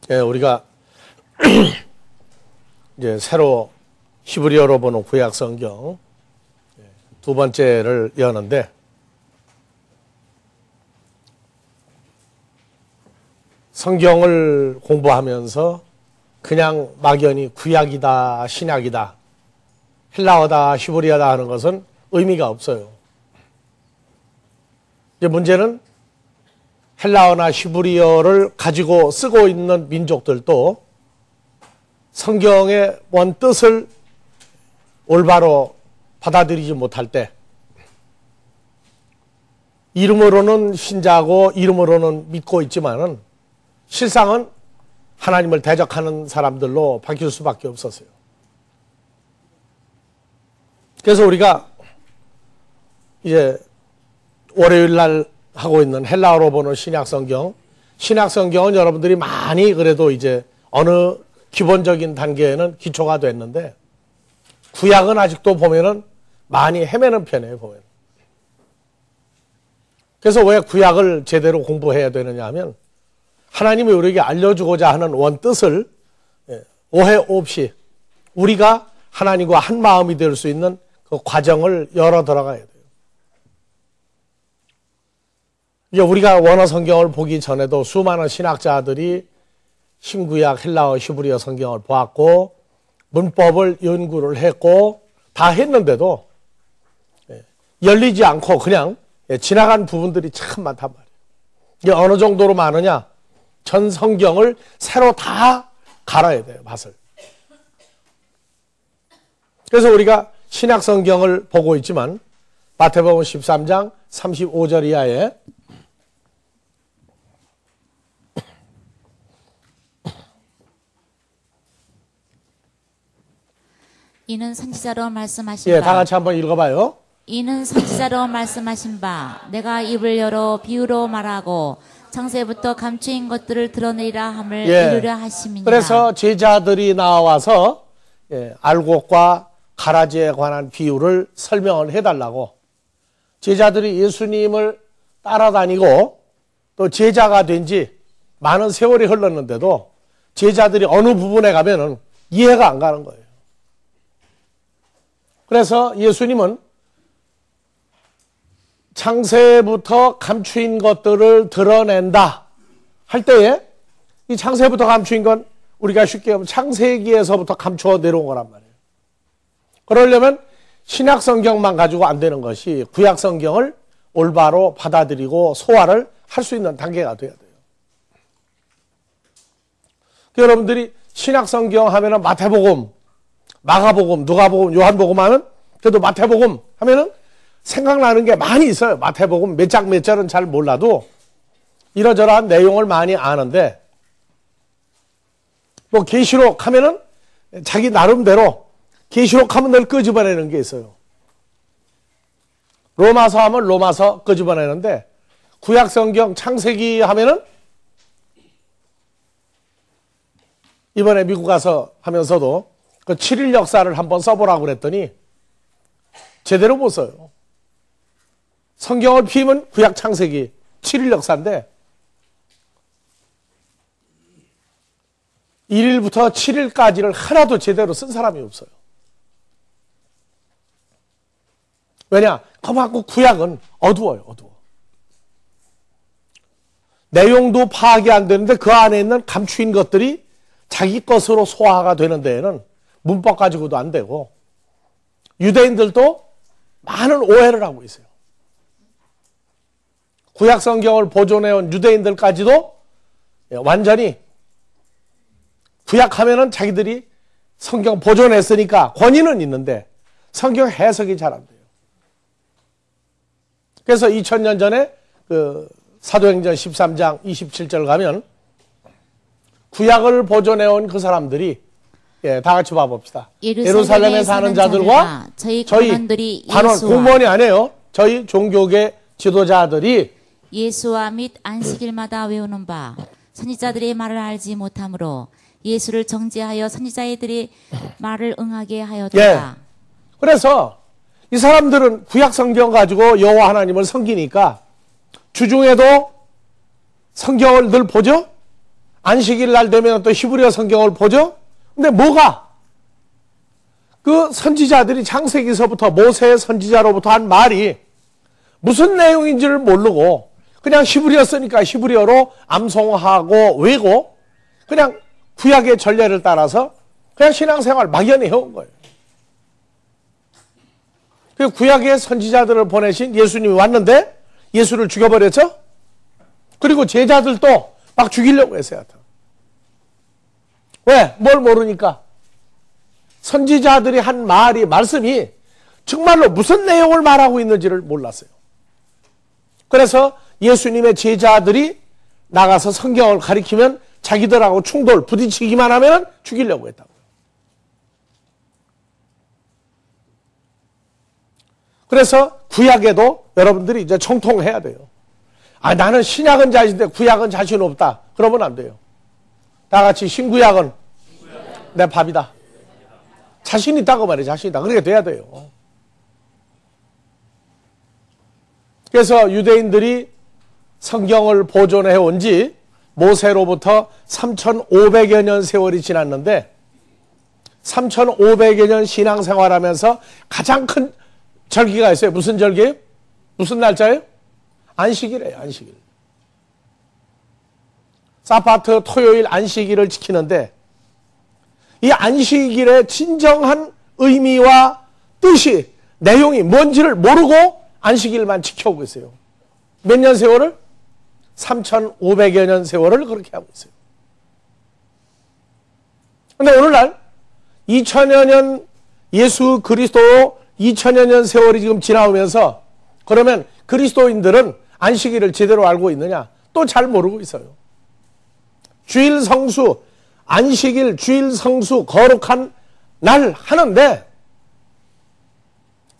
예, 우리가 이제 새로 히브리어로 보는 구약 성경 두 번째를 여는데, 성경을 공부하면서 그냥 막연히 구약이다, 신약이다, 헬라어다, 히브리어다 하는 것은 의미가 없어요. 이제 문제는 헬라어나 히브리어를 가지고 쓰고 있는 민족들도 성경의 원 뜻을 올바로 받아들이지 못할 때, 이름으로는 신자고 이름으로는 믿고 있지만은 실상은 하나님을 대적하는 사람들로 바뀔 수밖에 없었어요. 그래서 우리가 이제 월요일 날 하고 있는 헬라어로 보는 신약성경, 신약성경은 여러분들이 많이 그래도 이제 어느 기본적인 단계에는 기초가 됐는데, 구약은 아직도 보면은 많이 헤매는 편이에요, 보면. 그래서 왜 구약을 제대로 공부해야 되느냐 하면, 하나님이 우리에게 알려주고자 하는 원 뜻을 오해 없이 우리가 하나님과 한 마음이 될 수 있는 그 과정을 열어 들어가야 돼요. 이제 우리가 원어 성경을 보기 전에도 수많은 신학자들이 신구약, 헬라어, 히브리어 성경을 보았고 문법을 연구를 했고 다 했는데도 열리지 않고 그냥 지나간 부분들이 참 많단 말이에요. 이게 어느 정도로 많으냐? 전 성경을 새로 다 갈아야 돼요, 맛을. 그래서 우리가 신약 성경을 보고 있지만 마태복음 13장 35절 이하에 이는 선지자로 말씀하신 바. 다 같이 한번 읽어봐요. 이는 선지자로 말씀하신 바. 내가 입을 열어 비유로 말하고 창세부터 감추인 것들을 드러내리라 함을 이루려 하심이니라. 그래서 제자들이 나와서 알곡과 가라지에 관한 비유를 설명을 해달라고, 제자들이 예수님을 따라다니고 또 제자가 된 지 많은 세월이 흘렀는데도 제자들이 어느 부분에 가면은 이해가 안 가는 거예요. 그래서 예수님은 창세부터 감추인 것들을 드러낸다 할 때에, 이 창세부터 감추인 건 우리가 쉽게 하면 창세기에서부터 감추어 내려온 거란 말이에요. 그러려면 신약 성경만 가지고 안 되는 것이 구약 성경을 올바로 받아들이고 소화를 할 수 있는 단계가 돼야 돼요. 여러분들이 신약 성경 하면은 마태복음, 마가복음, 누가복음, 요한복음 하면, 그래도 마태복음 하면은 생각나는 게 많이 있어요. 마태복음 몇 장 몇 절은 잘 몰라도 이러저러한 내용을 많이 아는데, 뭐 계시록 하면은 자기 나름대로 계시록 하면 늘 끄집어내는 게 있어요. 로마서 하면 로마서 끄집어내는데, 구약 성경 창세기 하면은 이번에 미국 가서 하면서도 그 7일 역사를 한번 써보라고 그랬더니 제대로 못 써요. 성경을 피면 구약 창세기 7일 역사인데 1일부터 7일까지를 하나도 제대로 쓴 사람이 없어요. 왜냐? 그만큼 구약은 어두워요, 어두워. 내용도 파악이 안 되는데 그 안에 있는 감추인 것들이 자기 것으로 소화가 되는 데에는 문법 가지고도 안 되고, 유대인들도 많은 오해를 하고 있어요. 구약 성경을 보존해온 유대인들까지도 완전히 구약하면은 자기들이 성경 보존했으니까 권위는 있는데 성경 해석이 잘 안 돼요. 그래서 2000년 전에 그 사도행전 13장 27절 가면 구약을 보존해온 그 사람들이, 다 같이 봐봅시다. 예루살렘에 사는 자들과 저희 관원, 공무원이 아니에요. 저희 종교계 지도자들이 예수와 및 안식일마다 외우는 바 선지자들의 말을 알지 못하므로 예수를 정죄하여 선지자들의 말을 응하게 하였다. 그래서 이 사람들은 구약 성경 가지고 여호와 하나님을 섬기니까 주중에도 성경을 늘 보죠? 안식일 날 되면 또 히브리어 성경을 보죠? 근데 뭐가? 그 선지자들이 창세기서부터 모세의 선지자로부터 한 말이 무슨 내용인지를 모르고 그냥 히브리어 쓰니까 히브리어로 암송하고 외고 그냥 구약의 전례를 따라서 그냥 신앙생활 막연히 해온 거예요. 그 구약의 선지자들을 보내신 예수님이 왔는데 예수를 죽여버렸죠? 그리고 제자들도 막 죽이려고 했어요. 왜? 뭘 모르니까. 선지자들이 한 말씀이 정말로 무슨 내용을 말하고 있는지를 몰랐어요. 그래서 예수님의 제자들이 나가서 성경을 가리키면 자기들하고 충돌, 부딪히기만 하면 죽이려고 했다고요. 그래서 구약에도 여러분들이 이제 정통해야 돼요. 아, 나는 신약은 자신인데 구약은 자신 없다. 그러면 안 돼요. 다 같이 신구약은 내 밥이다. 자신 있다고 말해요. 자신 있다. 그렇게 돼야 돼요. 그래서 유대인들이 성경을 보존해 온 지 모세로부터 3,500여 년 세월이 지났는데 3,500여 년 신앙생활하면서 가장 큰 절기가 있어요. 무슨 절기예요? 무슨 날짜예요? 안식일이에요. 안식일. 사바트 토요일 안식일을 지키는데 이 안식일의 진정한 의미와 뜻이 내용이 뭔지를 모르고 안식일만 지켜오고 있어요. 몇 년 세월을? 3,500여 년 세월을 그렇게 하고 있어요. 그런데 오늘날 2000여 년 예수 그리스도 2000여 년 세월이 지금 지나오면서 그러면 그리스도인들은 안식일을 제대로 알고 있느냐? 또 잘 모르고 있어요. 주일 성수, 안식일, 주일 성수, 거룩한 날 하는데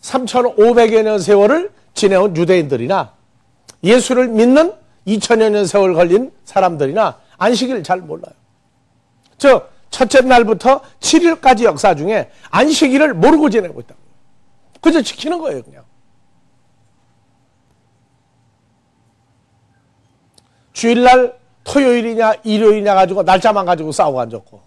3,500여 년 세월을 지내온 유대인들이나 예수를 믿는 2000여 년 세월 걸린 사람들이나 안식일을 잘 몰라요. 첫째 날부터 7일까지 역사 중에 안식일을 모르고 지내고 있다고요. 그저 지키는 거예요, 그냥. 주일날 토요일이냐 일요일이냐 가지고 날짜만 가지고 싸우고 앉았고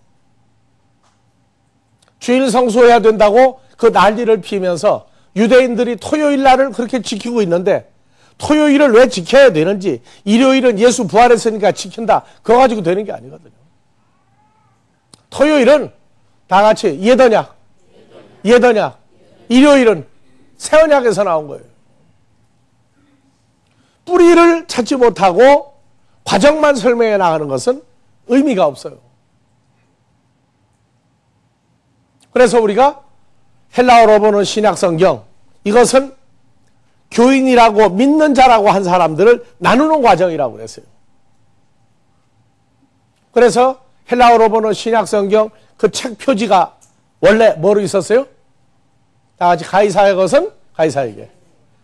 주일 성수해야 된다고 그 난리를 피우면서 유대인들이 토요일날을 그렇게 지키고 있는데 토요일을 왜 지켜야 되는지 일요일은 예수 부활했으니까 지킨다 그거 가지고 되는 게 아니거든요. 토요일은 다 같이 예언약 일요일은 새 언약에서 나온 거예요. 뿌리를 찾지 못하고 과정만 설명해 나가는 것은 의미가 없어요. 그래서 우리가 헬라어로 보는 신약성경 이것은 교인이라고 믿는 자라고 한 사람들을 나누는 과정이라고 그랬어요. 그래서 헬라어로 보는 신약성경 그 책 표지가 원래 뭐로 있었어요? 다 같이 가이사의 것은 가이사에게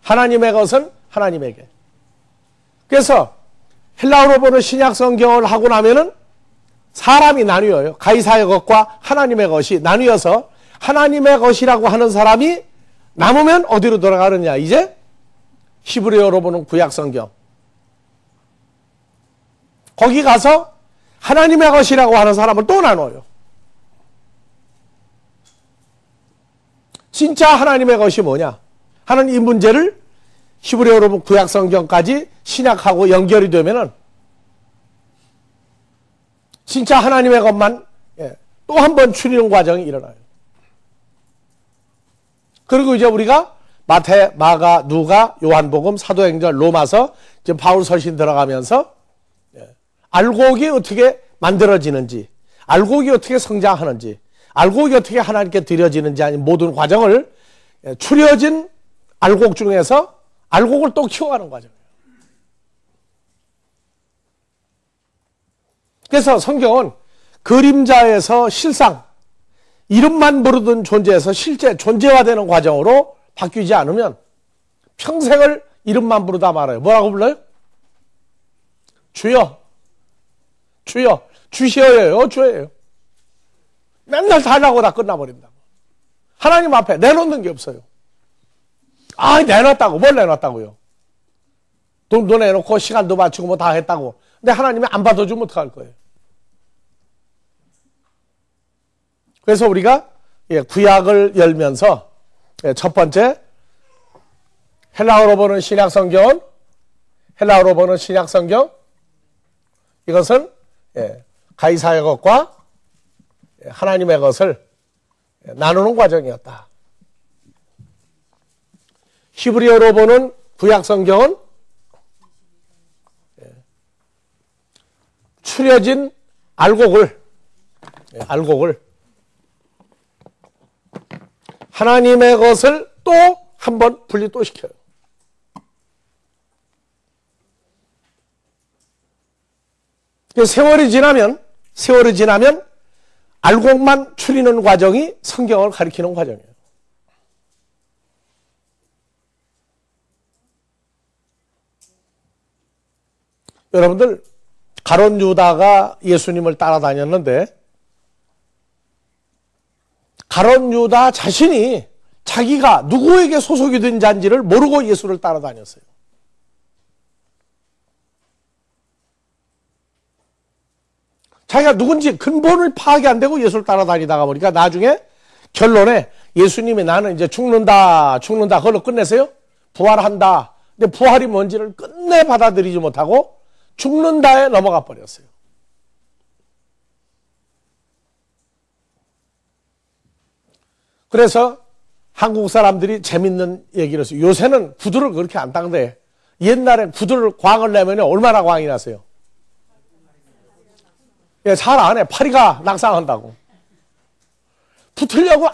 하나님의 것은 하나님에게. 그래서 헬라어로 보는 신약성경을 하고 나면은 사람이 나뉘어요. 가이사의 것과 하나님의 것이 나뉘어서 하나님의 것이라고 하는 사람이 남으면 어디로 돌아가느냐? 이제 히브리어로 보는 구약성경. 거기 가서 하나님의 것이라고 하는 사람을 또 나눠요. 진짜 하나님의 것이 뭐냐? 하는 이 문제를 히브리어로 보는 구약성경까지 신약하고 연결이 되면은 진짜 하나님의 것만 또 한 번 추리는 과정이 일어나요. 그리고 이제 우리가 마태, 마가, 누가, 요한복음, 사도행전, 로마서, 지금 바울 서신 들어가면서 알곡이 어떻게 만들어지는지, 알곡이 어떻게 성장하는지, 알곡이 어떻게 하나님께 드려지는지 하는 모든 과정을 추려진 알곡 중에서 알곡을 또 키워가는 과정이에요. 그래서 성경은 그림자에서 실상, 이름만 부르던 존재에서 실제 존재화되는 과정으로 바뀌지 않으면 평생을 이름만 부르다 말아요. 뭐라고 불러요? 주여, 주여, 주시어예요, 주예요. 맨날 달라고 다 끝나버린다고. 하나님 앞에 내놓는 게 없어요. 아, 내놨다고. 뭘 내놨다고요? 돈도 내놓고 시간도 바치고 뭐 다 했다고. 근데 하나님이 안 받아주면 어떡할 거예요? 그래서 우리가 구약을 열면서 첫 번째 헬라어로 보는 신약성경은 이것은 가이사의 것과 하나님의 것을 나누는 과정이었다. 히브리어로 보는 구약성경은 추려진 알곡을 하나님의 것을 또 한 번 분리 또 시켜요. 세월이 지나면 알곡만 추리는 과정이 성경을 가리키는 과정이에요. 여러분들, 가룟 유다가 예수님을 따라다녔는데 가룟 유다 자신이 자기가 누구에게 소속이 된 자인지를 모르고 예수를 따라다녔어요. 자기가 누군지 근본을 파악이 안 되고 예수를 따라다니다가 보니까 나중에 결론에 예수님이 나는 이제 죽는다 그걸로 끝내세요. 부활한다. 근데 부활이 뭔지를 끝내 받아들이지 못하고 죽는다에 넘어가 버렸어요. 그래서 한국 사람들이 재밌는 얘기를 했어요. 요새는 구두를 그렇게 안 닦는데 옛날에 구두를 광을 내면 얼마나 광이 났어요. 잘 안 해. 파리가 낙상한다고. 붙으려고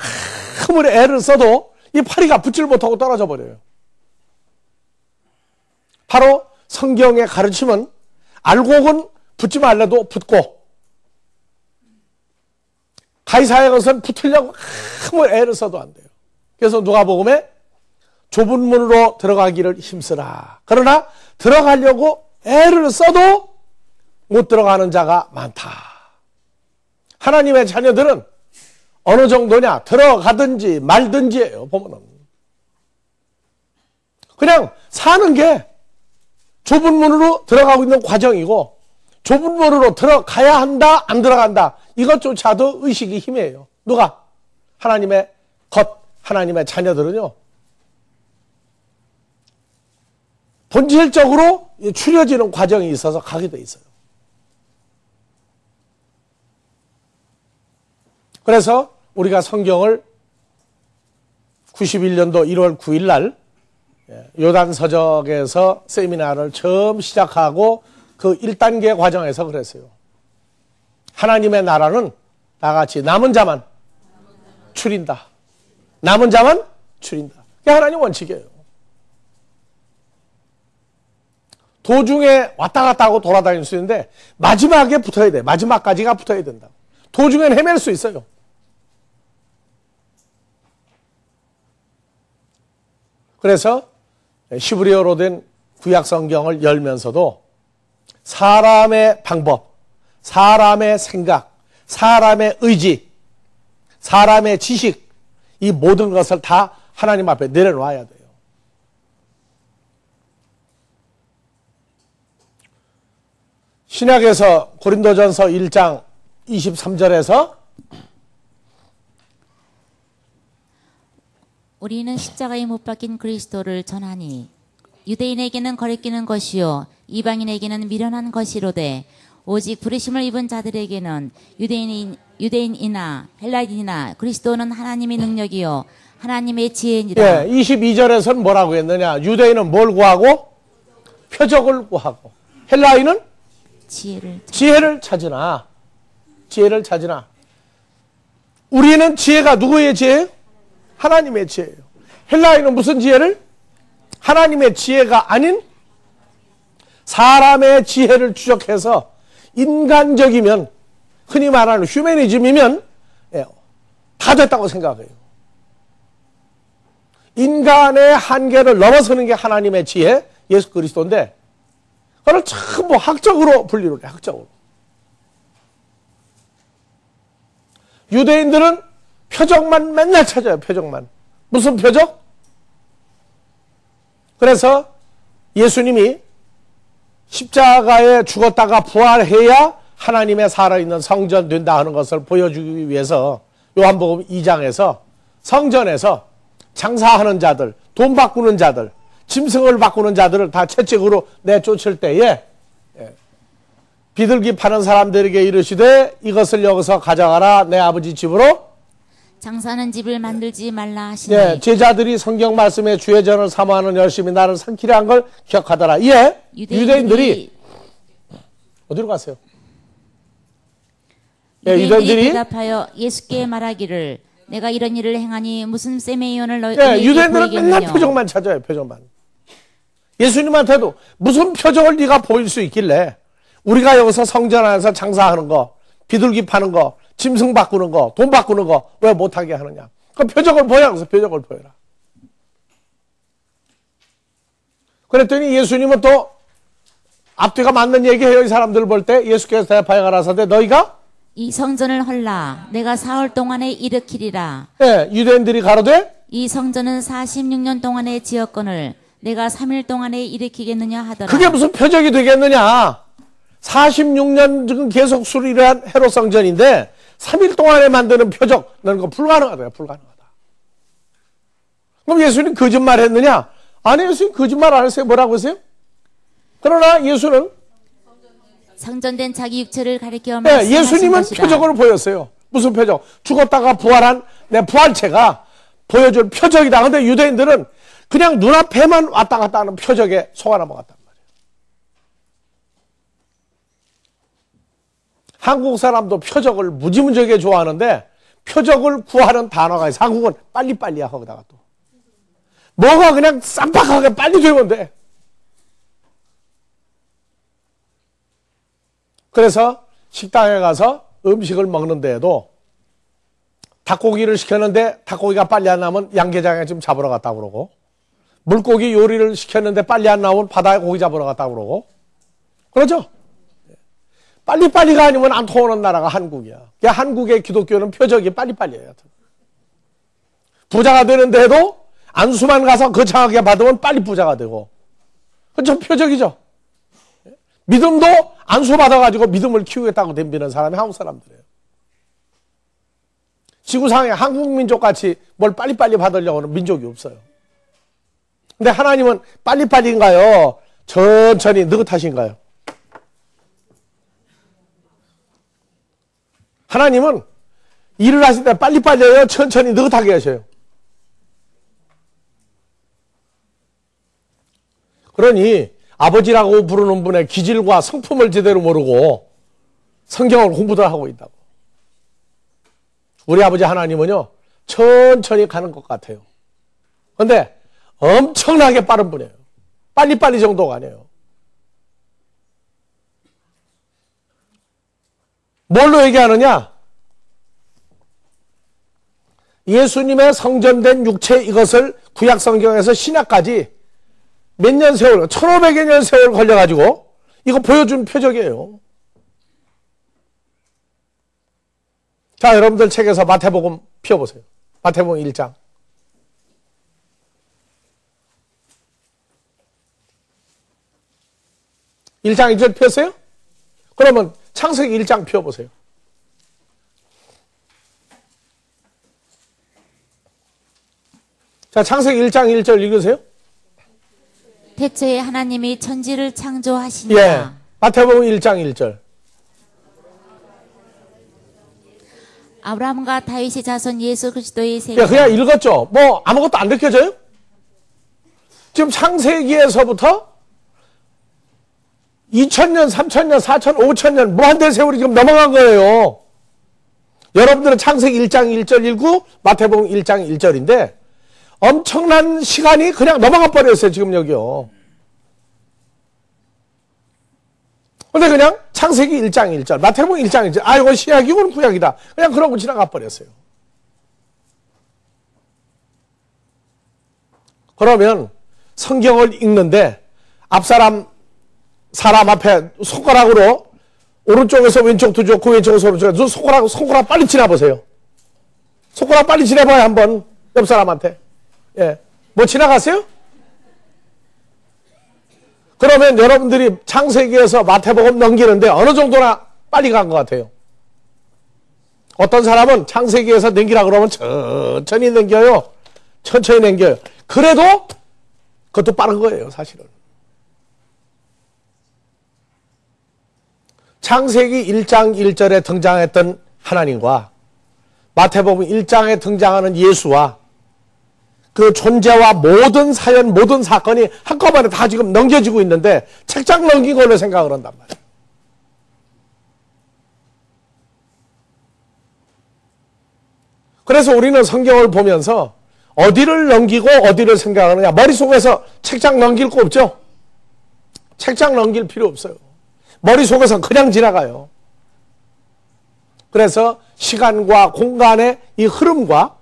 아무리 애를 써도 이 파리가 붙질 못하고 떨어져 버려요. 바로 성경의 가르침은 알곡은 붙지 말래도 붙고 가이사의 것은 붙으려고 아무리 애를 써도 안 돼요. 그래서 누가복음에 좁은 문으로 들어가기를 힘쓰라. 그러나 들어가려고 애를 써도 못 들어가는 자가 많다. 하나님의 자녀들은 어느 정도냐? 들어가든지 말든지예요. 보면은 그냥 사는 게 좁은 문으로 들어가고 있는 과정이고 좁은 문으로 들어가야 한다, 안 들어간다. 이것조차도 의식이 희미해요. 누가? 하나님의 것, 하나님의 자녀들은요. 본질적으로 추려지는 과정이 있어서 가게 돼 있어요. 그래서 우리가 성경을 91년도 1월 9일 날 요단서적에서 세미나를 처음 시작하고 그 1단계 과정에서 그랬어요. 하나님의 나라는 나같이 남은 자만 추린다. 남은 자만 추린다. 그게 하나님 원칙이에요. 도중에 왔다 갔다 하고 돌아다닐 수 있는데 마지막에 붙어야 돼. 마지막까지가 붙어야 된다. 도중엔 헤맬 수 있어요. 그래서 히브리어로 된 구약 성경을 열면서도 사람의 방법, 사람의 생각, 사람의 의지, 사람의 지식, 이 모든 것을 다 하나님 앞에 내려놔야 돼요. 신약에서 고린도전서 1장 23절에서 우리는 십자가에 못 박힌 그리스도를 전하니 유대인에게는 거리끼는 것이요 이방인에게는 미련한 것이로되 오직 부르심을 입은 자들에게는 유대인이나 헬라인이나 그리스도는 하나님의 능력이요 하나님의 지혜니라. 22절에서는 뭐라고 했느냐? 유대인은 뭘 구하고? 표적을 구하고 헬라인은 지혜를 찾으나 우리는 지혜가 누구의 지혜예요? 하나님의 지혜예요. 헬라인은 무슨 지혜를? 하나님의 지혜가 아닌 사람의 지혜를 추적해서 인간적이면 흔히 말하는 휴머니즘이면 다 됐다고 생각해요. 인간의 한계를 넘어서는 게 하나님의 지혜, 예수 그리스도인데 그걸 전부 학적으로 분리를 해. 학적으로. 유대인들은 표적만 맨날 찾아요. 표적만. 무슨 표적? 그래서 예수님이 십자가에 죽었다가 부활해야 하나님의 살아있는 성전 된다 하는 것을 보여주기 위해서 요한복음 2장에서 성전에서 장사하는 자들, 돈 바꾸는 자들, 짐승을 바꾸는 자들을 다 채찍으로 내쫓을 때에 비둘기 파는 사람들에게 이르시되 이것을 여기서 가져가라 내 아버지 집으로 장사하는 집을 만들지 말라 하시니 예, 제자들이 성경 말씀에 주의 전을 사모하는 열심히 나를 삼키려 한 걸 기억하더라. 예, 유대인들이 어디로 가세요? 예, 유대인들이 대답하여 예수께 말하기를 내가 이런 일을 행하니 무슨 셈의 예언을 예, 유대인들은 맨날 표적만 찾아요. 표적만. 예수님한테도 무슨 표적을 네가 보일 수 있길래 우리가 여기서 성전 안에서 장사하는 거, 비둘기 파는 거, 짐승 바꾸는 거, 돈 바꾸는 거 왜 못하게 하느냐. 그 표적을 보여. 그래서 표적을 보여라. 그랬더니 예수님은 또 앞뒤가 맞는 얘기해요. 이 사람들 볼 때 예수께서 대답하여 가라사대 너희가 이 성전을 헐라 내가 사흘 동안에 일으키리라. 예, 유대인들이 가로되 이 성전은 46년 동안에 지었거늘 내가 3일 동안에 일으키겠느냐 하더라. 그게 무슨 표적이 되겠느냐. 46년 지금 계속 수리한 헤롯 성전인데 3일 동안에 만드는 표적 너는 거 불가능하다. 불가능하다. 그럼 예수님 거짓말 했느냐? 아니 예수님 거짓말 안 했어요. 뭐라고 했어요? 그러나 예수는 상전된 자기 육체를 가리켜 네, 말씀하신 예수님은 것이라. 표적을 보였어요. 무슨 표적? 죽었다가 부활한 내 부활체가 보여줄 표적이다. 근데 유대인들은 그냥 눈앞에만 왔다 갔다 하는 표적에 속아 넘어갔단 말이에요. 한국 사람도 표적을 무지무지하게 좋아하는데 표적을 구하는 단어가 있어요. 한국은 빨리빨리야 거기다가 또. 뭐가 그냥 쌈박하게 빨리 되면 돼. 그래서 식당에 가서 음식을 먹는데에도 닭고기를 시켰는데 닭고기가 빨리 안 나오면 양계장에 좀 잡으러 갔다 그러고 물고기 요리를 시켰는데 빨리 안 나오면 바다에 고기 잡으러 갔다 그러고 그렇죠? 빨리빨리가 아니면 안 통하는 나라가 한국이야. 한국의 기독교는 표적이 빨리빨리예요. 부자가 되는데도 안수만 가서 거창하게 받으면 빨리 부자가 되고 그건 표적이죠. 믿음도 안수 받아가지고 믿음을 키우겠다고 덤비는 사람이 한국 사람들이에요. 지구상에 한국 민족같이 뭘 빨리빨리 받으려고 하는 민족이 없어요. 근데 하나님은 빨리빨리인가요? 천천히 느긋하신가요? 하나님은 일을 하실 때 빨리빨리 해요? 천천히 느긋하게 하셔요? 그러니 아버지라고 부르는 분의 기질과 성품을 제대로 모르고 성경을 공부를 하고 있다고. 우리 아버지 하나님은요 천천히 가는 것 같아요. 그런데 엄청나게 빠른 분이에요. 빨리빨리 정도가 아니에요. 뭘로 얘기하느냐? 예수님의 성전된 육체 이것을 구약 성경에서 신약까지 몇 년 세월, 1500여 년 세월 걸려가지고 이거 보여준 표적이에요. 자, 여러분들 책에서 마태복음 펴보세요. 마태복음 1장. (1장 1절) 폈어요? 그러면 창세기 1장 펴보세요. 자, 창세기 1장 1절 읽으세요. 태초에 하나님이 천지를 창조하시니라. 예, 마태복음 1장 1절. 아브라함과 다윗의 자손 예수 그리스도의 세계. 예, 그냥 읽었죠. 뭐 아무것도 안 느껴져요? 지금 창세기에서부터 2000년, 3000년, 4000, 5000년 무한대 세월이 지금 넘어간 거예요. 여러분들은 창세기 1장 1절 읽고 마태복음 1장 1절인데 엄청난 시간이 그냥 넘어가 버렸어요. 지금 여기요. 근데 그냥 창세기 1장 1절, 마태복음 1장 1절, 아, 이건 신약이고 구약이다. 그냥 그러고 지나가 버렸어요. 그러면 성경을 읽는데 앞사람 사람 앞에 손가락으로 오른쪽에서 왼쪽도 좋고 왼쪽에서 오른쪽에서 손가락 빨리 지나보세요. 손가락 빨리 지나봐요. 한번 옆 사람한테. 예, 뭐 지나갔어요? 그러면 여러분들이 창세기에서 마태복음 넘기는데 어느 정도나 빨리 간 것 같아요? 어떤 사람은 창세기에서 넘기라 그러면 천천히 넘겨요. 천천히 넘겨요. 그래도 그것도 빠른 거예요, 사실은. 창세기 1장 1절에 등장했던 하나님과 마태복음 1장에 등장하는 예수와 그 존재와 모든 사연, 모든 사건이 한꺼번에 다 지금 넘겨지고 있는데 책장 넘긴 걸로 생각을 한단 말이에요. 그래서 우리는 성경을 보면서 어디를 넘기고 어디를 생각하느냐. 머릿속에서 책장 넘길 거 없죠? 책장 넘길 필요 없어요. 머릿속에서 그냥 지나가요. 그래서 시간과 공간의 이 흐름과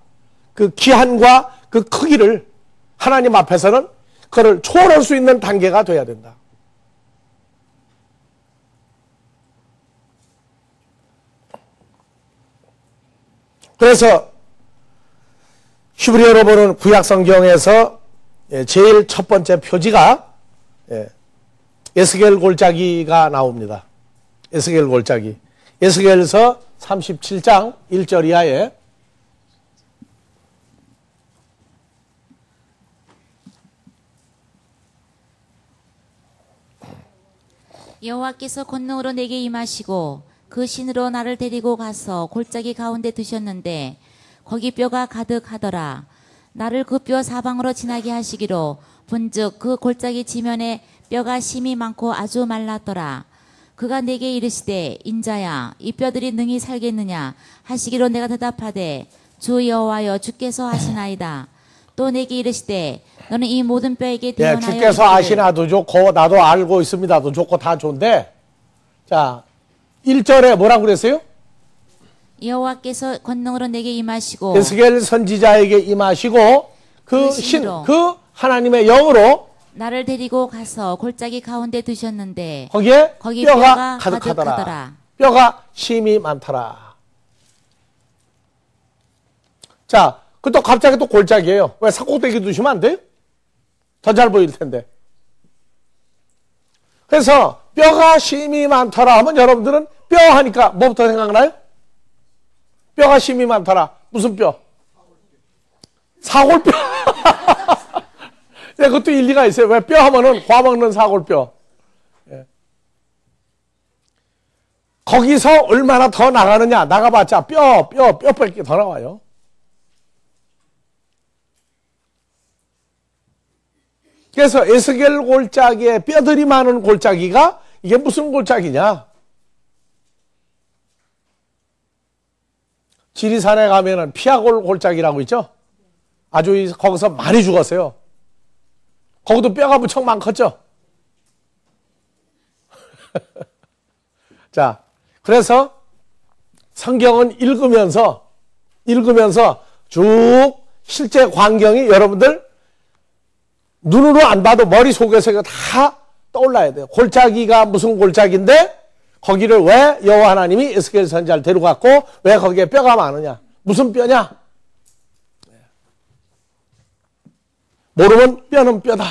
그 기한과 그 크기를 하나님 앞에서는 그걸 초월할 수 있는 단계가 돼야 된다. 그래서 히브리어로 보는 구약 성경에서 제일 첫 번째 표지가 에스겔 골짜기가 나옵니다. 에스겔 골짜기. 에스겔서 37장 1절 이하에 여호와께서 권능으로 내게 임하시고 그 신으로 나를 데리고 가서 골짜기 가운데 두셨는데 거기 뼈가 가득하더라. 나를 그 뼈 사방으로 지나게 하시기로 본즉 그 골짜기 지면에 뼈가 심이 많고 아주 말랐더라. 그가 내게 이르시되 인자야 이 뼈들이 능히 살겠느냐 하시기로 내가 대답하되 주 여호와여 주께서 하시나이다. 또 내게 이르시되 너는 이 모든 뼈에게 대언하여 주께서 아시나도 좋고 나도 알고 있습니다도 좋고 다 좋은데 자 1절에 뭐라고 그랬어요? 여호와께서 권능으로 내게 임하시고 에스겔 선지자에게 임하시고 그 하나님의 영으로 나를 데리고 가서 골짜기 가운데 두셨는데 거기 뼈가 가득하더라. 뼈가 심이 많더라. 자, 그것도 갑자기 또 골짜기예요. 왜 산꼭대기 두시면 안 돼요? 더 잘 보일 텐데. 그래서 뼈가 심이 많더라 하면 여러분들은 뼈 하니까 뭐부터 생각나요? 뼈가 심이 많더라. 무슨 뼈? 사골뼈. 네, 그것도 일리가 있어요. 왜 뼈 하면은 과먹는 사골뼈. 예. 거기서 얼마나 더 나가느냐. 나가봤자 뼈밖에 더 나와요. 그래서 에스겔 골짜기에 뼈들이 많은 골짜기가 이게 무슨 골짜기냐? 지리산에 가면은 피아골 골짜기라고 있죠? 아주 거기서 많이 죽었어요. 거기도 뼈가 무척 많겠죠? 자, 그래서 성경은 읽으면서 쭉 실제 광경이 여러분들 눈으로 안 봐도 머릿속에서 이거 다 떠올라야 돼요. 골짜기가 무슨 골짜기인데 거기를 왜 여호와 하나님이 에스겔 선지자를 데려갔고 왜 거기에 뼈가 많으냐? 무슨 뼈냐? 모르면 뼈는 뼈다.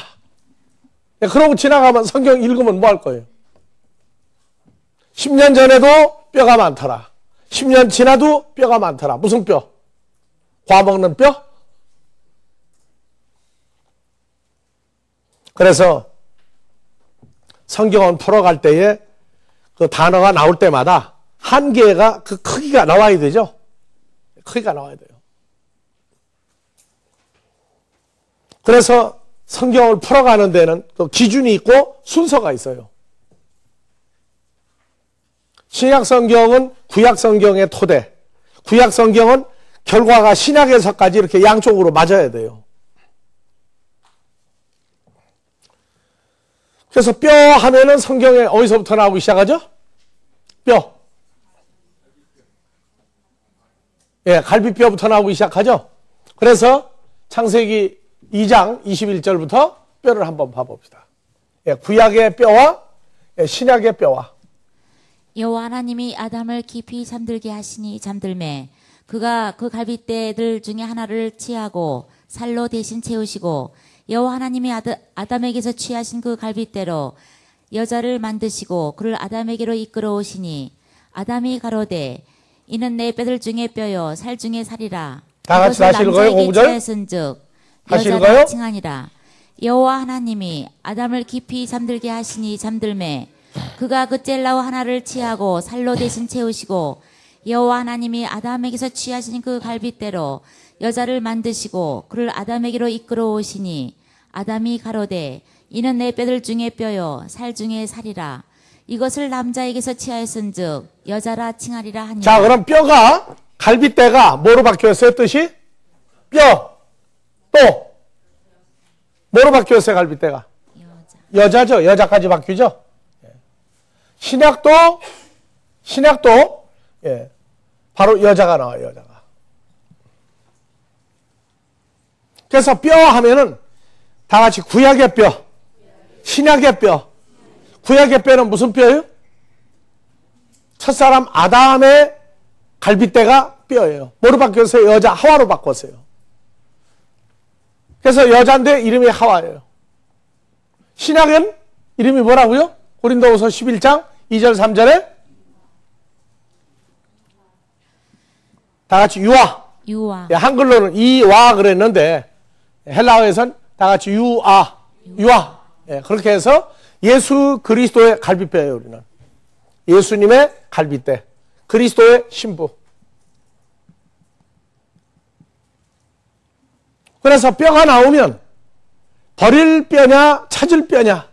그러고 지나가면 성경 읽으면 뭐 할 거예요? 10년 전에도 뼈가 많더라. 10년 지나도 뼈가 많더라. 무슨 뼈? 과먹는 뼈? 그래서 성경은 풀어갈 때에 그 단어가 나올 때마다 한 개가 그 크기가 나와야 되죠. 크기가 나와야 돼요. 그래서 성경을 풀어가는 데는 그 기준이 있고 순서가 있어요. 신약 성경은 구약 성경의 토대, 구약 성경은 결과가 신약에서까지 이렇게 양쪽으로 맞아야 돼요. 그래서 뼈 하면은 성경에 어디서부터 나오기 시작하죠? 뼈. 예, 갈비뼈부터 나오기 시작하죠? 그래서 창세기 2장 21절부터 뼈를 한번 봐봅시다. 예, 구약의 뼈와 신약의 뼈와. 여호와 하나님이 아담을 깊이 잠들게 하시니 잠들매 그가 그 갈빗대들 중에 하나를 취하고 살로 대신 채우시고 여호와 하나님이 아담에게서 취하신 그 갈빗대로 여자를 만드시고 그를 아담에게로 이끌어 오시니 아담이 가로되 이는 내 뼈들 중에 뼈요 살 중에 살이라. 다 같이 다시 읽어요. 5절. 쓴즉 다시 여자라 읽어요. 칭하니라. 여호와 하나님이 아담을 깊이 잠들게 하시니 잠들매 그가 그 젤라우 하나를 취하고 살로 대신 채우시고 여호와 하나님이 아담에게서 취하신 그 갈빗대로 여자를 만드시고 그를 아담에게로 이끌어 오시니 아담이 가로되 이는 내 뼈들 중에 뼈요 살 중에 살이라. 이것을 남자에게서 취하였은즉 여자라 칭하리라 하니라. 자, 그럼 뼈가 갈빗대가 뭐로 바뀌었어요? 뜻이? 뼈. 또 뭐로 바뀌었어요? 갈빗대가? 여자죠. 여자까지 바뀌죠. 신약도 예, 바로 여자가 나와요. 여자가. 그래서 뼈 하면은 다 같이 구약의 뼈, 신약의 뼈. 구약의 뼈는 무슨 뼈예요? 첫사람 아담의 갈빗대가 뼈예요. 뭐로 바뀌었어요? 여자 하와로 바꿨어요. 그래서 여자인데 이름이 하와예요. 신약은 이름이 뭐라고요? 고린도후서 11장 2절 3절에 다 같이 유아. 예, 한글로는 이와 그랬는데 헬라어에선 다 같이 유아. 예, 그렇게 해서 예수 그리스도의 갈빗뼈예요. 우리는 예수님의 갈빗대, 그리스도의 신부. 그래서 뼈가 나오면 버릴 뼈냐 찾을 뼈냐.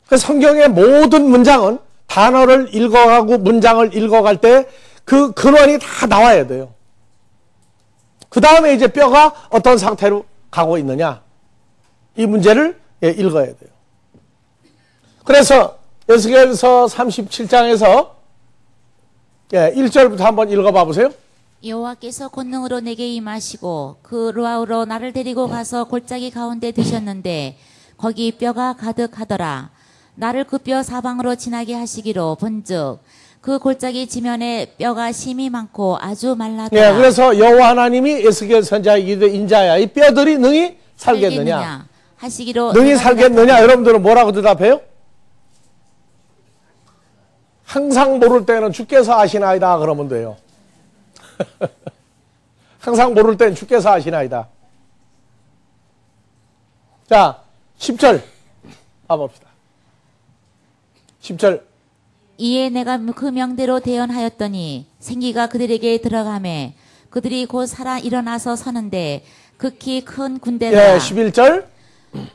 그 성경의 모든 문장은 단어를 읽어가고 문장을 읽어갈 때 그 근원이 다 나와야 돼요. 그 다음에 이제 뼈가 어떤 상태로 가고 있느냐, 이 문제를 읽어야 돼요. 그래서 에스겔서 37장에서 1절부터 한번 읽어봐 보세요. 여호와께서 권능으로 내게 임하시고 그 루아우로 나를 데리고 가서 골짜기 가운데 드셨는데 거기 뼈가 가득하더라. 나를 그 뼈 사방으로 지나게 하시기로 본즉 그 골짜기 지면에 뼈가 심이 많고 아주 말랐더라. 예, 그래서 여호와 하나님이 에스겔 선지자에게 인자야 이 뼈들이 능히 살겠느냐 하시기로. 능히 살겠느냐. 여러분들은 뭐라고 대답해요? 항상 모를 때는 주께서 아시나이다 그러면 돼요. 항상 모를 때는 주께서 아시나이다. 자, 10절 가봅시다. 10절. 이에 내가 그 명대로 대언하였더니 생기가 그들에게 들어가매 그들이 곧 살아 일어나서 서는데 극히 큰 군대라. 예, 11절.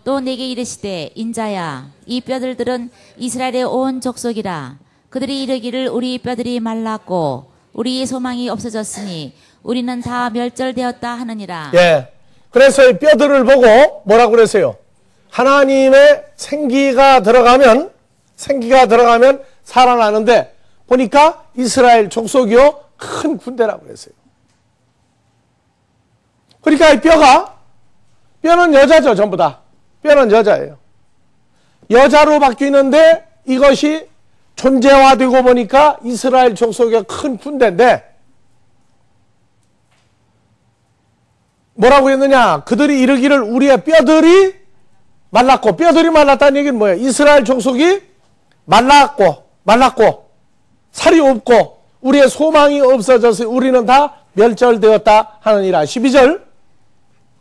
또 내게 이르시되 인자야 이 뼈들들은 이스라엘의 온 족속이라. 그들이 이르기를 우리 뼈들이 말랐고 우리의 소망이 없어졌으니 우리는 다 멸절되었다 하느니라. 예. 그래서 이 뼈들을 보고 뭐라고 그랬어요? 하나님의 생기가 들어가면 살아나는데 보니까 이스라엘 족속이요 큰 군대라고 그랬어요. 그러니까 이 뼈는 여자죠. 전부 다 뼈는 여자예요. 여자로 바뀌는데 이것이 존재화되고 보니까 이스라엘 족속의 큰 군대인데 뭐라고 했느냐? 그들이 이르기를 우리의 뼈들이 말랐고, 뼈들이 말랐다는 얘기는 뭐예요? 이스라엘 족속이 말랐고 살이 없고 우리의 소망이 없어져서 우리는 다 멸절되었다 하느니라. 12절.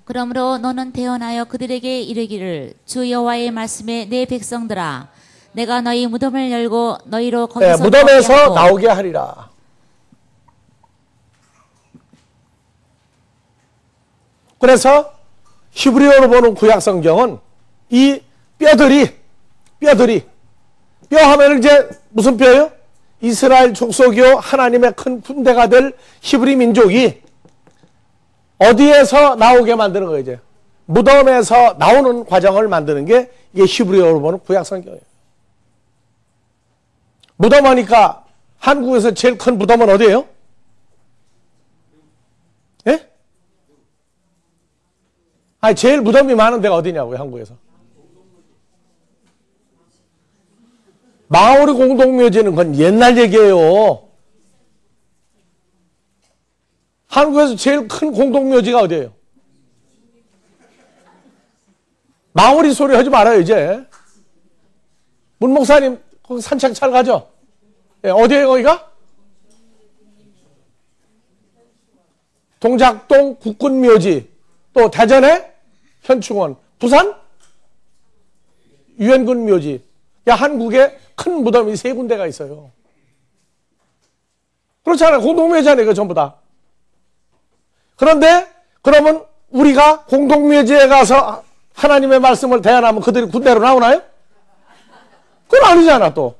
그러므로 너는 대언하여 그들에게 이르기를 주 여호와의 말씀에 내 백성들아 내가 너희 무덤을 열고 너희로 거기서 무덤에서 나오게 하리라. 그래서 히브리어로 보는 구약 성경은 이 뼈들이 뼈 하면 이제 무슨 뼈예요? 이스라엘 족속이요 하나님의 큰 군대가 될 히브리 민족이 어디에서 나오게 만드는 거예요? 이제 무덤에서 나오는 과정을 만드는 게 이게 히브리어로 보는 구약 성경이에요. 무덤 하니까 한국에서 제일 큰 무덤은 어디예요? 예? 아니 제일 무덤이 많은 데가 어디냐고요, 한국에서? 마오리 공동묘지는 그건 옛날 얘기예요. 한국에서 제일 큰 공동묘지가 어디예요? 마오리 소리 하지 말아요, 이제. 문 목사님, 거기 산책 잘 가죠? 예, 어디예요, 거기가? 동작동 국군묘지, 또 대전에 현충원, 부산 유엔군 묘지. 한국에 큰 무덤이 3군데가 있어요. 그렇잖아요. 공동묘지잖아요. 이거 전부 다. 그런데 그러면 우리가 공동묘지에 가서 하나님의 말씀을 대안하면 그들이 군대로 나오나요? 그건 아니잖아 또.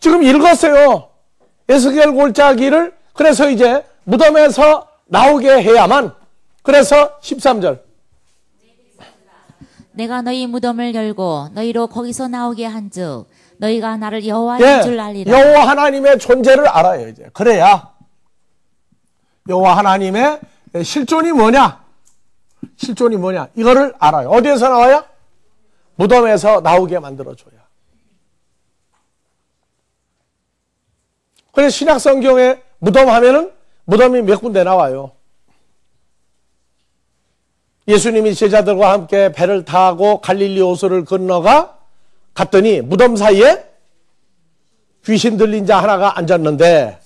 지금 읽었어요. 에스겔 골짜기를. 그래서 이제 무덤에서 나오게 해야만. 그래서 13절. 내가 너희 무덤을 열고 너희로 거기서 나오게 한즉 너희가 나를 여호와인 줄 알리라. 여호와 하나님의 존재를 알아요. 이제 그래야 여호와 하나님의 실존이 뭐냐? 실존이 뭐냐? 이거를 알아요. 어디에서 나와요? 무덤에서 나오게 만들어줘야. 그래서 신약 성경에 무덤 하면은 무덤이 몇 군데 나와요. 예수님이 제자들과 함께 배를 타고 갈릴리 호수를 건너가 갔더니 무덤 사이에 귀신 들린 자 하나가 앉았는데,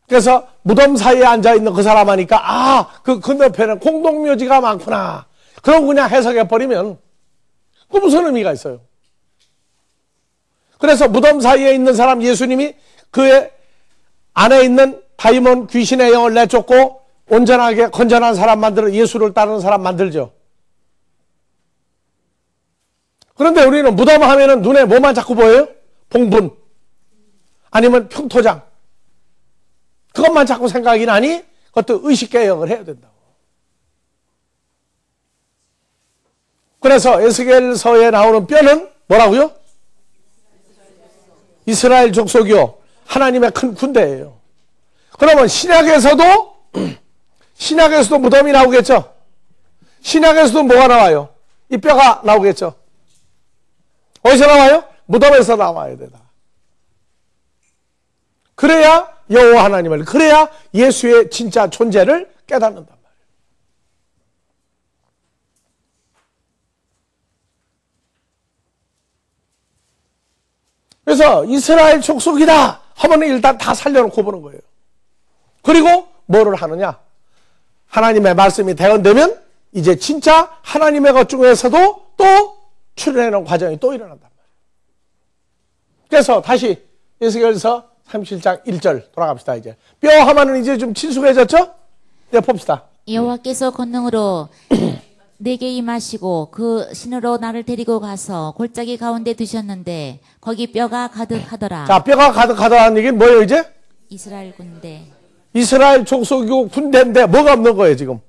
그래서 무덤 사이에 앉아있는 그 사람 하니까 그 건너편에 공동묘지가 많구나. 그럼 그냥 해석해버리면 그 무슨 의미가 있어요? 그래서 무덤 사이에 있는 사람, 예수님이 그의 안에 있는 다이몬 귀신의 영을 내쫓고 온전하게 건전한 사람 만들어 예수를 따르는 사람 만들죠. 그런데 우리는 무덤 하면은 눈에 뭐만 자꾸 보여요? 봉분 아니면 평토장, 그것만 자꾸 생각이 나니 그것도 의식개혁을 해야 된다고. 그래서 에스겔서에 나오는 뼈는 뭐라고요? 이스라엘 족속이요, 하나님의 큰 군대예요. 그러면 신약에서도 무덤이 나오겠죠? 신약에서도 뭐가 나와요? 이 뼈가 나오겠죠? 어디서 나와요? 무덤에서 나와야 되다. 그래야 여호와 하나님을, 그래야 예수의 진짜 존재를 깨닫는단 말이에요. 그래서 이스라엘 족속이다 하면 일단 다 살려놓고 보는 거예요. 그리고 뭐를 하느냐? 하나님의 말씀이 대언되면 이제 진짜 하나님의 것 중에서도 또 출현하는 과정이 또 일어난단 말이에요. 그래서 다시 에스겔서 37장 1절 돌아갑시다. 이제 뼈 하면은 이제 좀 친숙해졌죠? 이제 봅시다. 여호와께서 권능으로 내게 임하시고 그 신으로 나를 데리고 가서 골짜기 가운데 두셨는데 거기 뼈가 가득하더라. 자, 뼈가 가득하다는 얘기는 뭐예요 이제? 이스라엘 군대. 이스라엘 족속이고 군대인데 뭐가 없는 거예요 지금?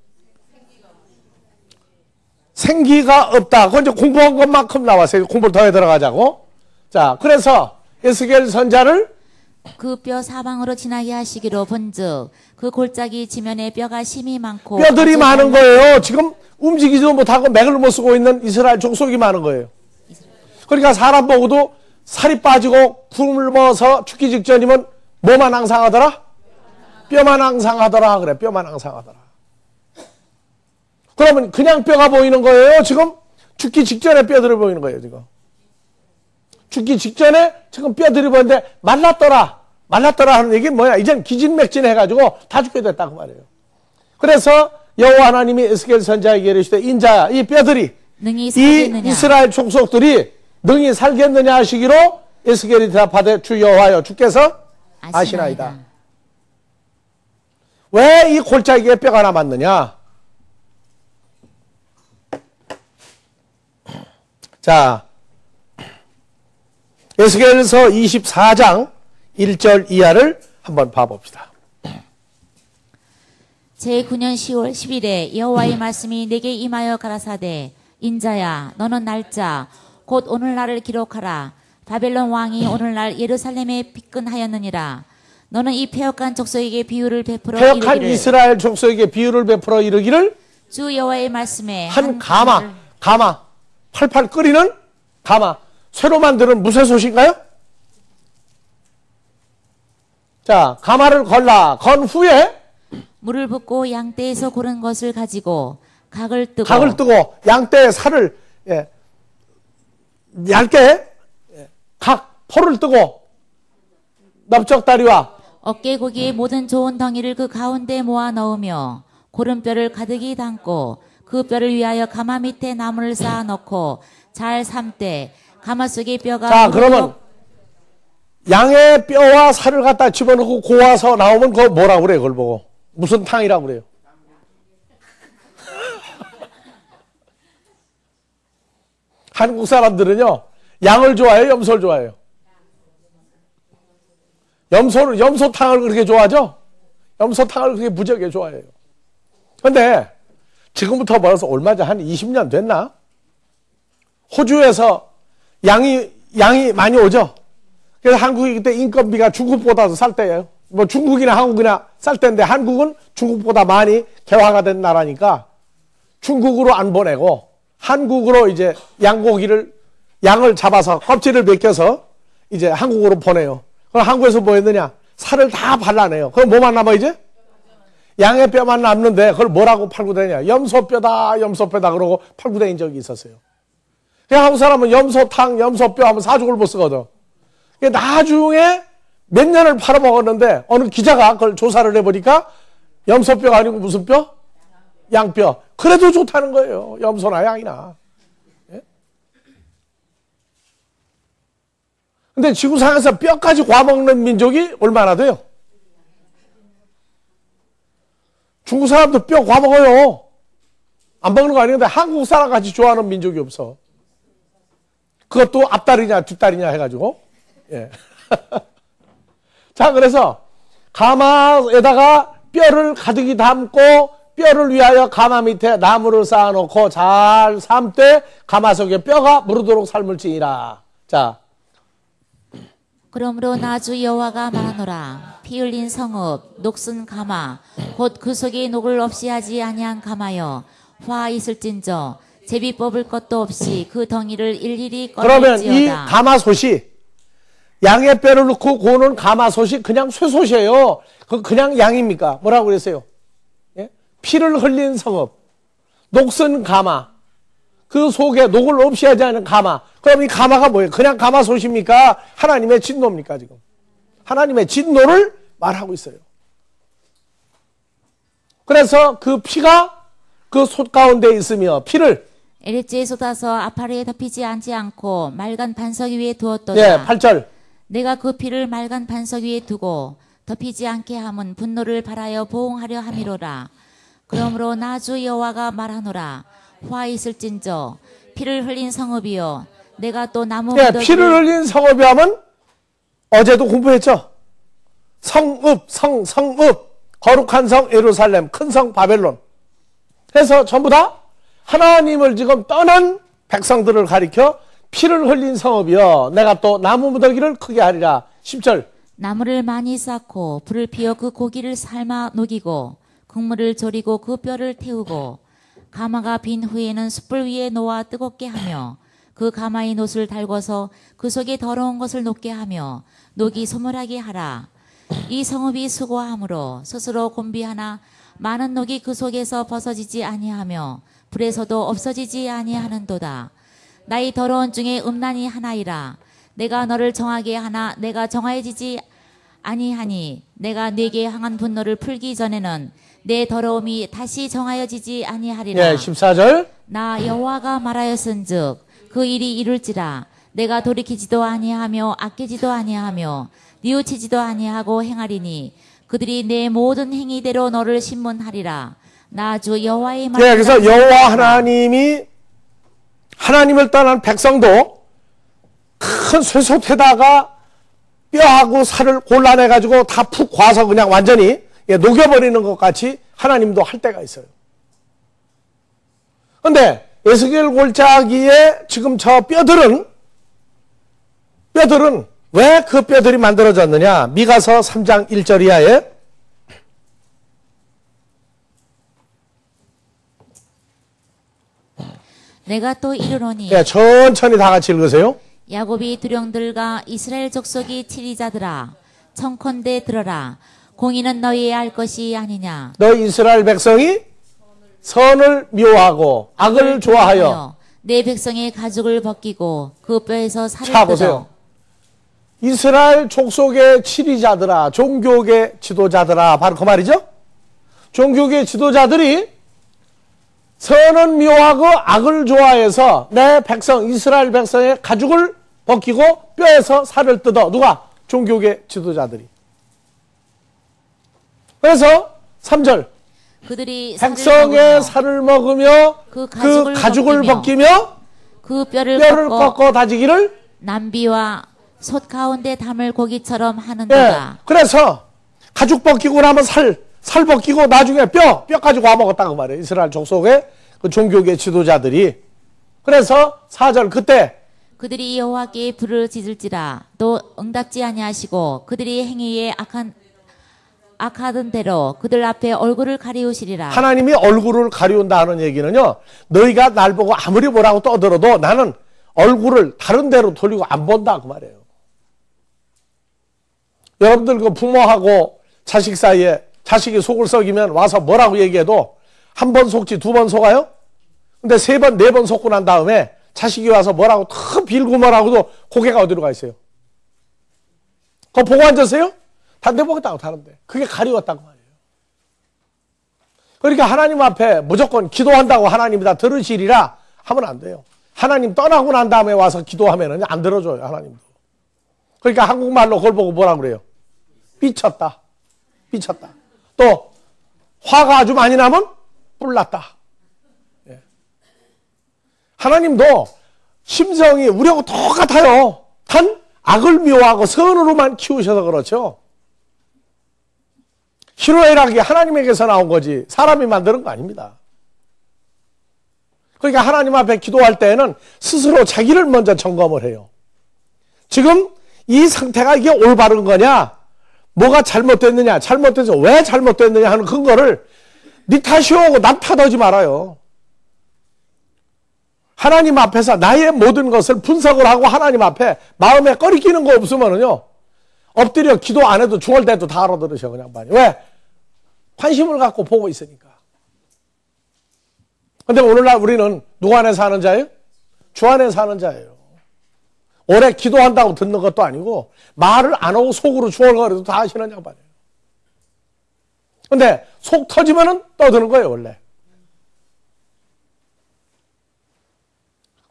생기가 없다. 그건 이제 공부한 것만큼 나왔어요. 공부를 더 해 들어가자고. 자, 그래서 에스겔 선자를 그 뼈 사방으로 지나게 하시기로 본즉 그 골짜기 지면에 뼈가 심이 많고 뼈들이 많은 거예요. 지금 움직이지도 못하고 맥을 못 쓰고 있는 이스라엘 족속이 많은 거예요. 그러니까 사람 보고도 살이 빠지고 굶어서 죽기 직전이면 뭐만 앙상하더라? 뼈만 앙상하더라. 그래, 뼈만 앙상하더라. 그러면 그냥 뼈가 보이는 거예요? 지금 죽기 직전에 뼈들이 보이는 거예요, 지금. 죽기 직전에 지금 뼈들이 보이는데 말랐더라. 말랐더라 하는 얘기는 뭐야? 이젠 기진맥진 해가지고 다 죽게 됐다고 말이에요. 그래서 여호와 하나님이 에스겔 선자에게 이르시되 인자야, 이 뼈들이, 이 이스라엘 족속들이 능히 살겠느냐 하시기로 에스겔이 대답하되 주 여호와여 주께서 아시나이다. 왜 이 골짜기에 뼈가 남았느냐? 자, 에스겔서 24장 1절 이하를 한번 봐봅시다. 제9년 10월 10일에 여호와의 말씀이 내게 임하여 가라사대 인자야 너는 날짜 곧 오늘날을 기록하라. 바벨론 왕이 오늘날 예루살렘에 피근하였느니라. 너는 이 패역한 족속에게 비유를 베풀어 이르기를, 패역한 이스라엘 족속에게 비유를 베풀어 이르기를 주 여호와의 말씀에 한 가마 팔팔 끓이는 가마, 쇠로 만드는 무쇠솥인가요? 자, 가마를 건 후에 물을 붓고 양떼에서 고른 것을 가지고 각을 뜨고 양떼의 살을 얇게 각 포를 뜨고 넓적다리와 어깨 고기의 모든 좋은 덩이를 그 가운데 모아 넣으며 고름뼈를 가득히 담고 그 뼈를 위하여 가마 밑에 나무를 쌓아 넣고 잘 삶되 가마 속의 뼈가 자, 그러면 양의 뼈와 살을 갖다 집어넣고 고아서 나오면 그거 뭐라고 그래요? 그걸 보고 무슨 탕이라고 그래요? 한국 사람들은요 양을 좋아해요? 염소를 좋아해요? 염소탕을 그렇게 좋아하죠? 염소탕을 그렇게 무지하게 좋아해요. 근데 지금부터 벌써 얼마 전 한 20년 됐나? 호주에서 양이 많이 오죠? 그래서 한국이 그때 인건비가 중국보다도 쌀 때예요. 뭐 중국이나 한국이나 쌀 때인데 한국은 중국보다 많이 개화가 된 나라니까 중국으로 안 보내고 한국으로 이제 양을 잡아서 껍질을 벗겨서 이제 한국으로 보내요. 그럼 한국에서 뭐 했느냐? 살을 다 발라내요. 그럼 뭐만 남아 이제? 양의 뼈만 남는데 그걸 뭐라고 팔고 다니냐? 염소뼈다 그러고 팔고 다닌 적이 있었어요. 그냥 한국 사람은 염소탕, 염소뼈 하면 사죽을 못 쓰거든. 나중에 몇 년을 팔아먹었는데 어느 기자가 그걸 조사를 해보니까 염소뼈가 아니고 무슨 뼈? 양뼈. 그래도 좋다는 거예요. 염소나 양이나. 예? 근데 지구상에서 뼈까지 과먹는 민족이 얼마나 돼요? 중국 사람도 뼈 과먹어요. 안 먹는 거 아닌데 한국 사람같이 좋아하는 민족이 없어. 그것도 앞다리냐 뒷다리냐 해가지고. 예. 자, 그래서 가마에다가 뼈를 가득히 담고 뼈를 위하여 가마 밑에 나무를 쌓아놓고 잘 삶되 가마 속에 뼈가 무르도록 삶을지니라. 자. 그러므로 나 주 여호와가 말하노라. 피 흘린 성읍 녹슨 가마 곧 그 속에 녹을 없이 하지 아니한 가마여 화 있을진저 제비 뽑을 것도 없이 그 덩이를 일일이 그러면 이 꺼낼지어다. 가마솥이 양의 뼈를 넣고 고는 가마솥이 그냥 쇠솥이에요. 그냥 양입니까? 뭐라고 그랬어요? 예? 피를 흘린 성읍, 녹슨 가마, 그 속에 녹을 없이 하지 않은 가마. 그럼 이 가마가 뭐예요? 그냥 가마솥입니까? 하나님의 진노입니까 지금? 하나님의 진노를 말하고 있어요. 그래서 그 피가 그 솥 가운데 있으며 피를 에레지에 쏟아서 아파레에 덮이지 않지 않고 맑은 반석 위에 두었도다. 예, 8절. 내가 그 피를 맑은 반석 위에 두고 덮이지 않게 함은 분노를 발하여 보응하려 함이로라. 그러므로 나 주 여호와가 말하노라. 화 있을진저 피를 흘린 성읍이여 내가 또 나무 예, 무더기를 피를 흘린 성읍이 하면 어제도 공부했죠. 성읍 거룩한 성 예루살렘, 큰 성 바벨론 해서 전부 다 하나님을 지금 떠난 백성들을 가리켜 피를 흘린 성읍이여 내가 또 나무 무더기를 크게 하리라. 10절. 나무를 많이 쌓고 불을 피워 그 고기를 삶아 녹이고 국물을 졸이고 그 뼈를 태우고 가마가 빈 후에는 숯불 위에 놓아 뜨겁게 하며 그 가마의 놋을 달궈서 그 속에 더러운 것을 녹게 하며 녹이 소멸하게 하라. 이 성읍이 수고함으로 스스로 곤비하나 많은 녹이 그 속에서 벗어지지 아니하며 불에서도 없어지지 아니하는도다. 나의 더러운 중에 음란이 하나이라. 내가 너를 정하게 하나 내가 정하여지지 아니하니 내가 네게 향한 분노를 풀기 전에는 내 더러움이 다시 정하여지지 아니하리라. 예, 14절. 나 여호와가 말하였은즉 그 일이 이룰지라. 내가 돌이키지도 아니하며 아끼지도 아니하며 뉘우치지도 아니하고 행하리니 그들이 내 모든 행위대로 너를 신문하리라. 나 주 여호와의 말. 예, 그래서 여호와 하나님이 하나님을 떠난 백성도 큰 쇠솥에다가 뼈하고 살을 골라내가지고 다 푹 과서 그냥 완전히 녹여버리는 것 같이 하나님도 할 때가 있어요. 근데 에스겔 골짜기에 지금 저 뼈들은 왜 그 뼈들이 만들어졌느냐? 미가서 3장 1절 이하에 내가 또 이르노니 예, 천천히 다 같이 읽으세요. 야곱이 두령들과 이스라엘 족속이 치리자들아 청컨대 들어라. 공의는 너희의 알 것이 아니냐. 너 이스라엘 백성이 선을 미워하고 악을 좋아하여 내 백성의 가죽을 벗기고 그 뼈에서 살을 자, 뜯어. 보세요. 이스라엘 족속의 지리자들아, 종교계 지도자들아, 바로 그 말이죠. 종교계 지도자들이 선은 미워하고 악을 좋아해서 내 백성, 이스라엘 백성의 가죽을 벗기고 뼈에서 살을 뜯어. 누가? 종교계 지도자들이. 그래서 3절 그들이 백성의 살을 먹으며 그 가죽을 벗기며 그 뼈를 꺾어 다지기를 남비와 솥 가운데 담을 고기처럼 하는도다. 예, 그래서 가죽 벗기고 나면 살 벗기고 나중에 뼈 가지고 와먹었다고 말이에요. 이스라엘 족속의 그 종교계 지도자들이. 그래서 4절 그때 그들이 여호와께 불을 지질지라 또 응답지 아니하시고 그들이 행위에 악하던 대로 그들 앞에 얼굴을 가리우시리라. 하나님이 얼굴을 가리운다는 얘기는요, 너희가 날 보고 아무리 뭐라고 떠들어도 나는 얼굴을 다른 데로 돌리고 안 본다 그 말이에요. 여러분들 그 부모하고 자식 사이에 자식이 속을 썩이면 와서 뭐라고 얘기해도 한 번 속지 두 번 속아요? 근데 세 번, 네 번 속고 난 다음에 자식이 와서 뭐라고 탁 빌고 뭐라고도 고개가 어디로 가 있어요? 그거 보고 앉으세요? 다른 데 보겠다고 다른데. 그게 가리웠다고 말이에요. 그러니까 하나님 앞에 무조건 기도한다고 하나님이 다 들으시리라 하면 안 돼요. 하나님 떠나고 난 다음에 와서 기도하면 안 들어줘요, 하나님도. 그러니까 한국말로 그걸 보고 뭐라고 그래요? 삐쳤다. 삐쳤다. 또 화가 아주 많이 나면 뿔났다. 예. 하나님도 심성이 우리하고 똑같아요. 단 악을 미워하고 선으로만 키우셔서 그렇죠. 희로애락이 하나님에게서 나온 거지 사람이 만드는 거 아닙니다. 그러니까 하나님 앞에 기도할 때에는 스스로 자기를 먼저 점검을 해요. 지금 이 상태가 이게 올바른 거냐, 뭐가 잘못됐느냐, 잘못돼서 왜 잘못됐느냐 하는 근거를 네 탓이오고 남 탓하지 말아요. 하나님 앞에서 나의 모든 것을 분석을 하고 하나님 앞에 마음에 꺼리끼는 거 없으면은요, 엎드려 기도 안 해도 죽을 때도 다 알아들으셔 그냥 많이. 왜? 관심을 갖고 보고 있으니까. 근데 오늘날 우리는 누구 안에 사는 자예요? 주 안에 사는 자예요. 오래 기도한다고 듣는 것도 아니고 말을 안 하고 속으로 중얼거려도 다 하시는 양반이에요. 근데 속 터지면은 떠드는 거예요, 원래.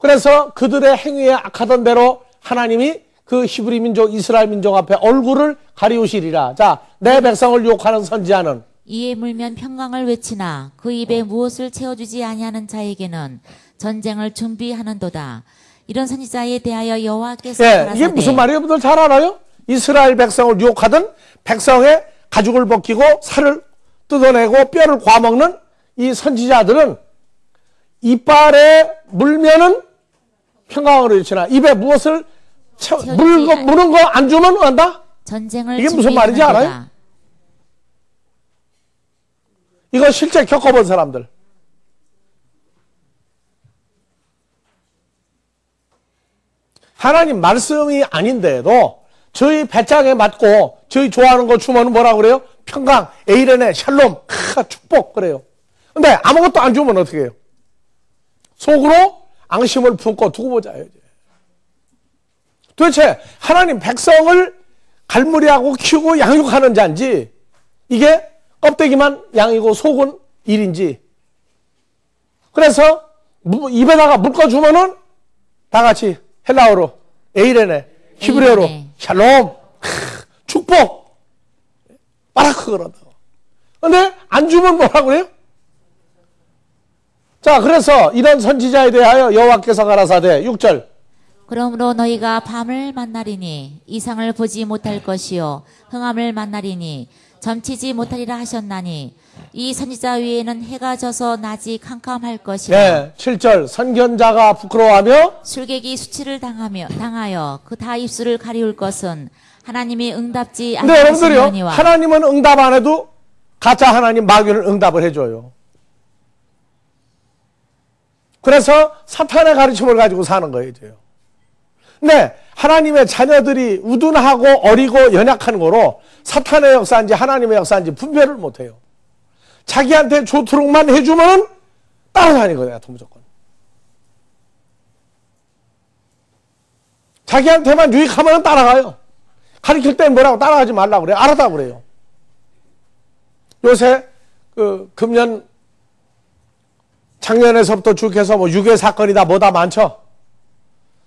그래서 그들의 행위에 악하던 대로 하나님이 그 히브리 민족, 이스라엘 민족 앞에 얼굴을 가리우시리라. 자, 내 백성을 유혹하는 선지자는 이에 물면 평강을 외치나 그 입에 무엇을 채워주지 아니하는 자에게는 전쟁을 준비하는도다. 이런 선지자에 대하여 여호와께서 가라사대. 이게 무슨 말이에요? 여러분들 잘 알아요? 이스라엘 백성을 유혹하던 백성의 가죽을 벗기고 살을 뜯어내고 뼈를 과먹는 이 선지자들은 이빨에 물면은 평강을 외치나 입에 무엇을 무는 거 안 주면 한다? 전쟁을 이게 무슨 말인지 알아요? 이거 실제 겪어본 사람들. 하나님 말씀이 아닌데도 저희 배짱에 맞고 저희 좋아하는 거 주면 뭐라고 그래요? 평강, 에이레네, 샬롬, 축복 그래요. 근데 아무것도 안 주면 어떻게 해요? 속으로 앙심을 품고 두고 보자. 도대체 하나님 백성을 갈무리하고 키우고 양육하는 자인지 이게 껍데기만 양이고 속은 일인지. 그래서 입에다가 묶어주면은 다 같이 헬라어로 에이레네, 히브리어로 샬롬, 축복, 바라크 그런다고. 근데 안 주면 뭐라고 그래요? 자, 그래서 이런 선지자에 대하여 여호와께서 가라사대 6절. 그러므로 너희가 밤을 만나리니 이상을 보지 못할 것이요 흥함을 만나리니 점치지 못하리라 하셨나니 이 선지자 위에는 해가 져서 낮이 캄캄할 것이라. 네, 7절. 선견자가 부끄러워하며 술객이 수치를 당하여 그 다 입술을 가리울 것은 하나님이 응답지 근데 여러분들이요, 않으시느니와. 하나님은 응답 안 해도 가짜 하나님 마귀는 응답을 해줘요. 그래서 사탄의 가르침을 가지고 사는 거예요. 근데 하나님의 자녀들이 우둔하고 어리고 연약한 거로 사탄의 역사인지 하나님의 역사인지 분별을 못해요. 자기한테 좋도록만 해주면 따라다니거든요. 무조건. 자기한테만 유익하면 따라가요. 가르칠 때 뭐라고 따라하지 말라고 그래. 알았다고 그래요. 요새 금년 작년에서부터 쭉 해서 뭐 유괴 사건이다 뭐다 많죠.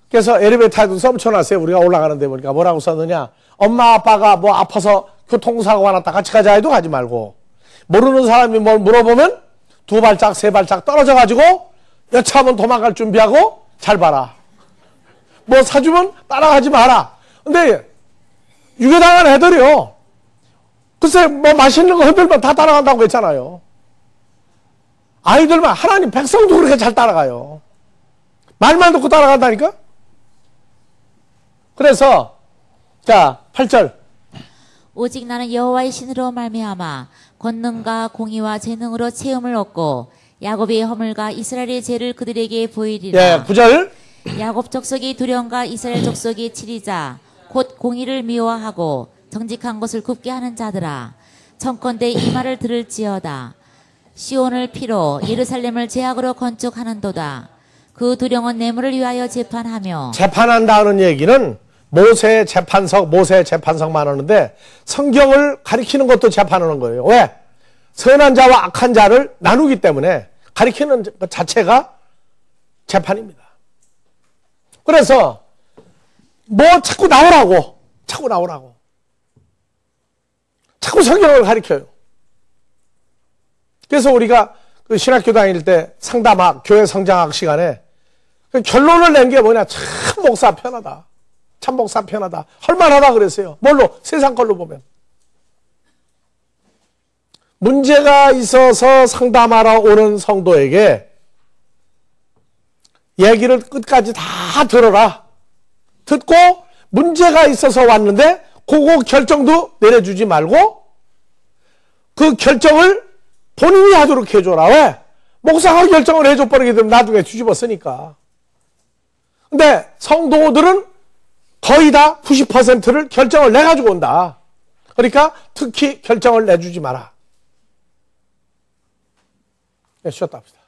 그래서 엘리베이터에도 써붙여놨어요. 우리가 올라가는데 보니까 뭐라고 썼느냐. 엄마 아빠가 뭐 아파서 교통사고가 났다 같이 가자 해도 가지 말고, 모르는 사람이 뭘 물어보면 2발짝 3발짝 떨어져 가지고 여차하면 도망갈 준비하고 잘 봐라. 뭐 사주면 따라가지 마라. 근데 유괴당한 애들이요, 글쎄 뭐 맛있는 거 흔들면 다 따라간다고 했잖아요. 아이들만, 하나님 백성도 그렇게 잘 따라가요. 말만 듣고 따라간다니까. 그래서 자 8절, 오직 나는 여호와의 신으로 말미암아 권능과 공의와 재능으로 체험을 얻고 야곱의 허물과 이스라엘의 죄를 그들에게 보이리라. 예, 9절, 야곱 족속이 두려움과 이스라엘 족속이 치리자 곧 공의를 미워하고 정직한 것을 굽게 하는 자들아, 청컨대 이 말을 들을지어다. 시온을 피로 예루살렘을 제약으로 건축하는도다. 그 두령은 뇌물을 위하여 재판하며. 재판한다는 얘기는 모세 재판석만 하는데 성경을 가리키는 것도 재판하는 거예요. 왜? 선한 자와 악한 자를 나누기 때문에 가리키는 것 자체가 재판입니다. 그래서 뭐 자꾸 나오라고 자꾸 성경을 가리켜요. 그래서 우리가 그 신학교 다닐 때 상담학, 교회 성장학 시간에 그 결론을 낸 게 뭐냐. 참 목사 편하다. 참 목사 편하다. 할만하다 그랬어요. 뭘로? 세상 걸로 보면. 문제가 있어서 상담하러 오는 성도에게 얘기를 끝까지 다 들어라. 듣고 문제가 있어서 왔는데 그거 결정도 내려주지 말고 그 결정을 본인이 하도록 해줘라. 왜? 목사가 결정을 해줘버리게 되면 나중에 뒤집어 쓰니까. 근데 성도들은 거의 다 90%를 결정을 내가지고 온다. 그러니까 특히 결정을 내주지 마라. 네, 쉬었다 합시다.